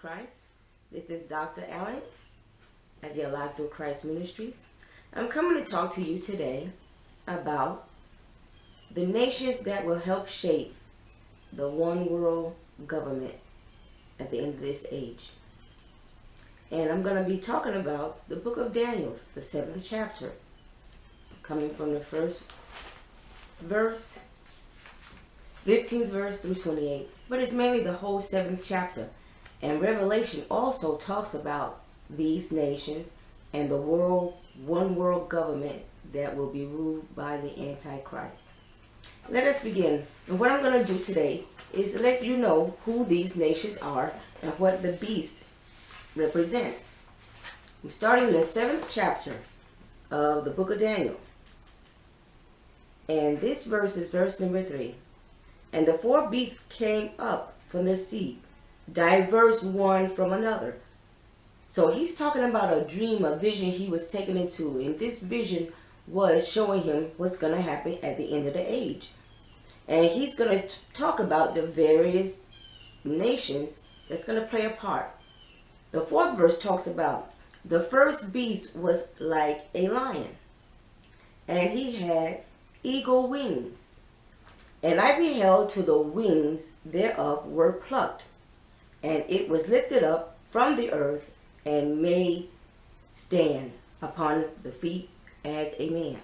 Christ. This is Dr. Allen at the Alive Through Christ Ministries. I'm coming to talk to you today about the nations that will help shape the one world government at the end of this age. And I'm going to be talking about the book of Daniel, the 7th chapter, coming from the first verse, 15th verse through 28. But it's mainly the whole 7th chapter. And Revelation also talks about these nations and the one world government that will be ruled by the Antichrist. Let us begin. And what I'm going to do today is let you know who these nations are and what the beast represents. I'm starting the 7th chapter of the book of Daniel. And this verse is verse number 3. And the four beasts came up from the sea, diverse one from another. So he's talking about a dream, a vision he was taken into. And this vision was showing him what's going to happen at the end of the age. And he's going to talk about the various nations that's going to play a part. The 4th verse talks about the first beast was like a lion, and he had eagle wings. And I beheld till the wings thereof were plucked, and it was lifted up from the earth, and made stand upon the feet as a man.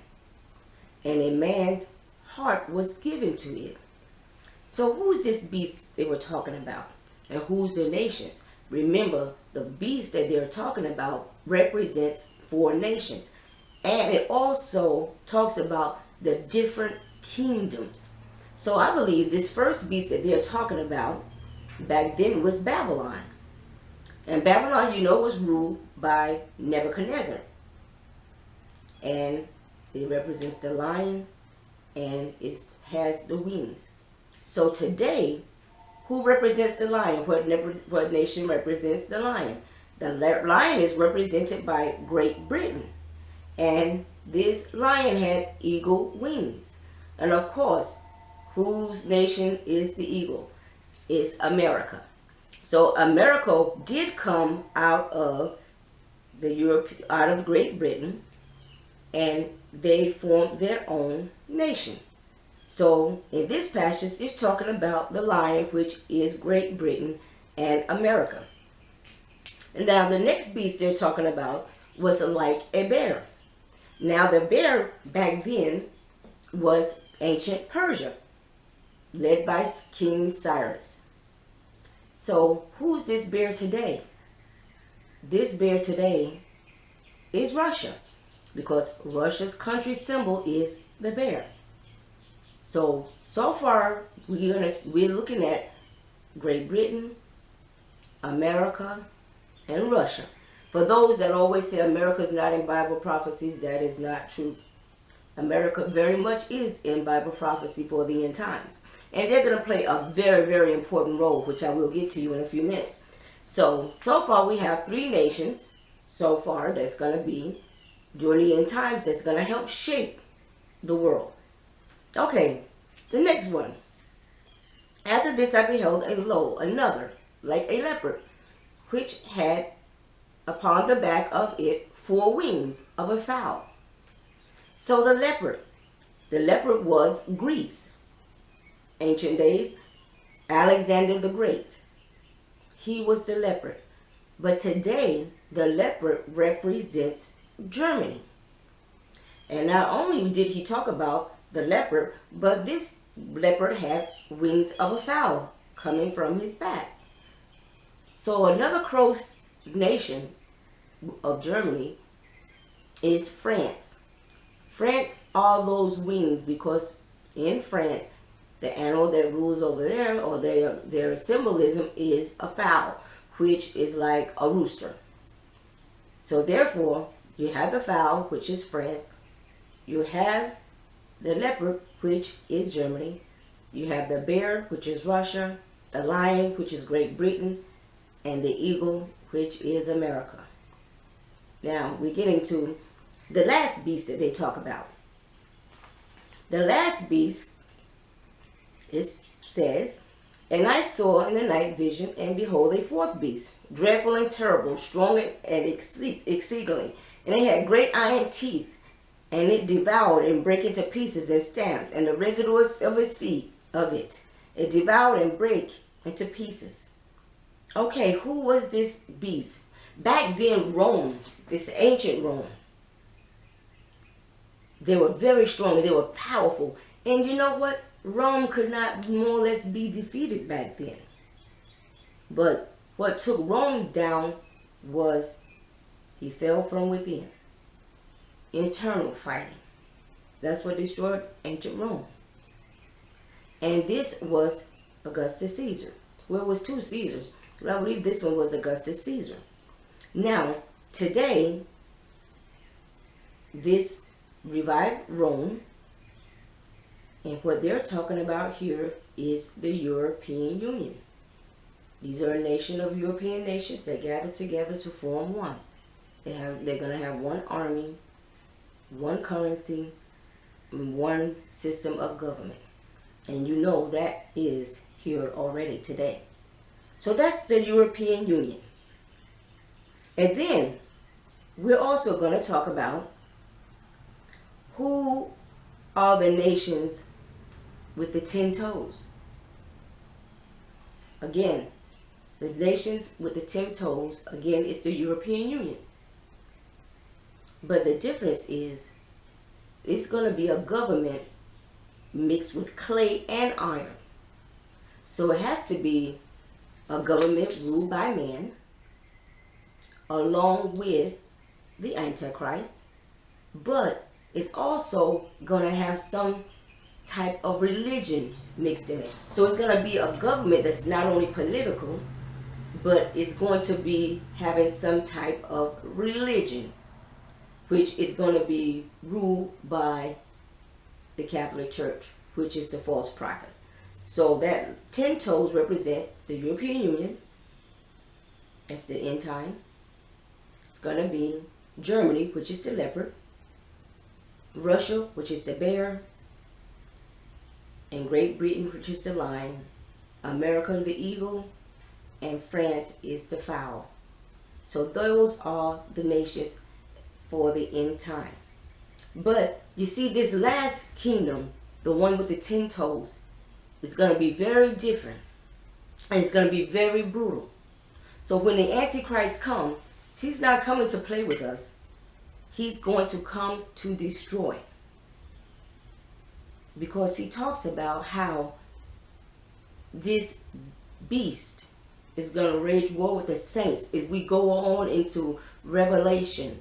And a man's heart was given to it. So who's this beast they were talking about? And who's the nations? Remember, the beast that they're talking about represents 4 nations. And it also talks about the different kingdoms. So I believe this first beast that they're talking about back then was Babylon. And Babylon, you know, was ruled by Nebuchadnezzar. And it represents the lion and it has the wings. So today, who represents the lion? What nation represents the lion? The lion is represented by Great Britain. And this lion had eagle wings. And of course, whose nation is the eagle? It's America. So America did come out of out of Great Britain, and they formed their own nation. So in this passage, it's talking about the lion, which is Great Britain and America. And now the next beast they're talking about was like a bear. Now the bear back then was ancient Persia, led by King Cyrus. So who's this bear today? This bear today is Russia, because Russia's country symbol is the bear. So far we're looking at Great Britain, America, and Russia. For those that always say America's not in Bible prophecies, that is not true. America very much is in Bible prophecy for the end times. And they're going to play a very, very important role, which I will get to you in a few minutes. So far we have 3 nations so far that's going to be during the end times that's going to help shape the world. Okay, the next one. After this I beheld another, like a leopard, which had upon the back of it 4 wings of a fowl. So the leopard was Greece. Ancient days, Alexander the Great. He was the leopard. But today, the leopard represents Germany. And not only did he talk about the leopard, but this leopard had wings of a fowl coming from his back. So another close nation of Germany is France. France, all those wings, because in France, the animal that rules over there, or their symbolism, is a fowl, which is like a rooster. So therefore, you have the fowl, which is France. You have the leopard, which is Germany. You have the bear, which is Russia. The lion, which is Great Britain. And the eagle, which is America. Now, we're getting to the last beast that they talk about. The last beast says, And I saw in the night vision, and behold, a fourth beast, dreadful and terrible, strong and exceedingly. And it had great iron teeth, and it devoured and brake into pieces and stamped, and the residues of its feet of it. It devoured and brake into pieces. Okay, who was this beast? Back then, Rome, this ancient Rome, they were very strong, they were powerful. And you know what? Rome could not more or less be defeated back then. But what took Rome down was he fell from within. Internal fighting. That's what destroyed ancient Rome. And this was Augustus Caesar. Well, it was two Caesars, but I believe this one was Augustus Caesar. Now, today, this revived Rome, and what they're talking about here is the European Union. These are a nation of European nations that gather together to form one. They're going to have one army, one currency, and one system of government. And you know that is here already today. So that's the European Union. And then we're also going to talk about who are the nations with the 10 toes. Again, the nations with the 10 toes, again, is the European Union. But the difference is it's going to be a government mixed with clay and iron. So it has to be a government ruled by man, along with the Antichrist, but it's also going to have some type of religion mixed in it. So it's going to be a government that's not only political, but it's going to be having some type of religion, which is going to be ruled by the Catholic Church, which is the false prophet. So that 10 toes represent the European Union. That's the end time. It's going to be Germany, which is the leopard, Russia, which is the bear, and Great Britain, which is the lion, America, the eagle, and France is the fowl. So those are the nations for the end time. But you see, this last kingdom, the one with the 10 toes, is going to be very different. And it's going to be very brutal. So when the Antichrist comes, he's not coming to play with us. He's going to come to destroy. Because he talks about how this beast is going to rage war with the saints. If we go on into Revelation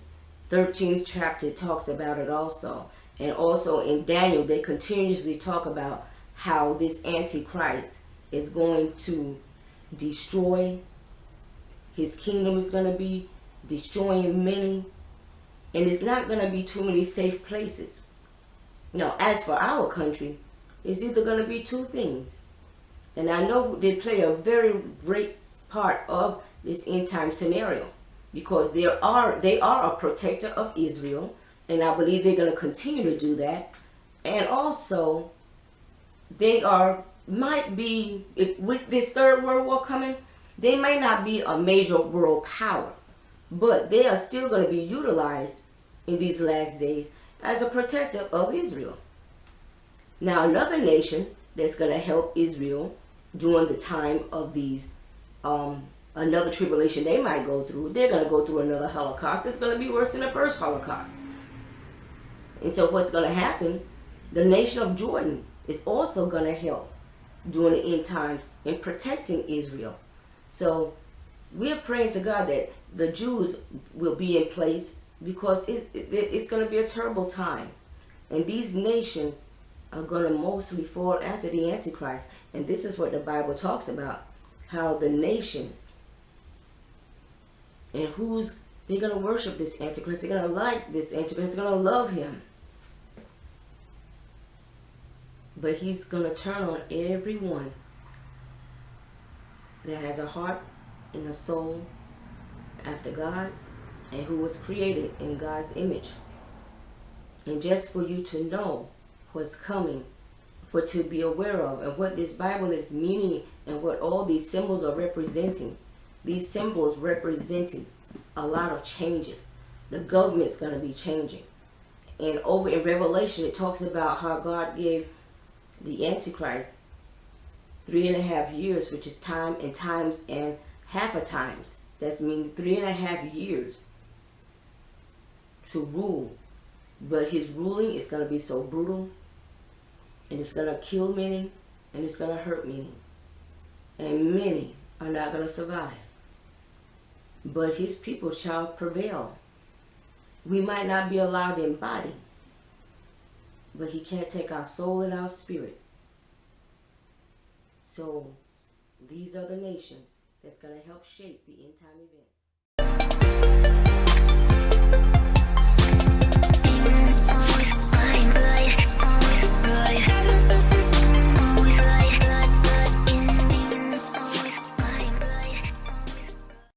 13th chapter, it talks about it also. And also in Daniel, they continuously talk about how this Antichrist is going to destroy. His kingdom is going to be destroying many. And it's not going to be too many safe places. Now, as for our country, it's either going to be two things. And I know they play a very great part of this end time scenario, because they are a protector of Israel, and I believe they're going to continue to do that. And also, they might be, with this third world war coming, they may not be a major world power, but they are still going to be utilized in these last days as a protector of Israel. Now, another nation that's going to help Israel during the time of these another tribulation they might go through, they're going to go through another Holocaust. It's going to be worse than the first Holocaust. And so what's going to happen, the nation of Jordan is also going to help during the end times in protecting Israel. So we're praying to God that the Jews will be in place, because it's going to be a terrible time. And these nations are going to mostly fall after the Antichrist. And this is what the Bible talks about, how the nations and they're going to worship this Antichrist. They're going to like this Antichrist. They're going to love him. But he's going to turn on everyone that has a heart and a soul after God, and who was created in God's image. And just for you to know what's coming, what to be aware of, and what this Bible is meaning And what all these symbols are representing, these symbols representing a lot of changes. The government's going to be changing. And over in Revelation, it talks about how God gave the Antichrist 3.5 years, which is time and times and half a times. That's meaning 3.5 years to rule. But his ruling is going to be so brutal, and it's going to kill many, and it's going to hurt many. And many are not going to survive. But his people shall prevail. We might not be allowed in body, but he can't take our soul and our spirit. So these are the nations that's going to help shape the end time events.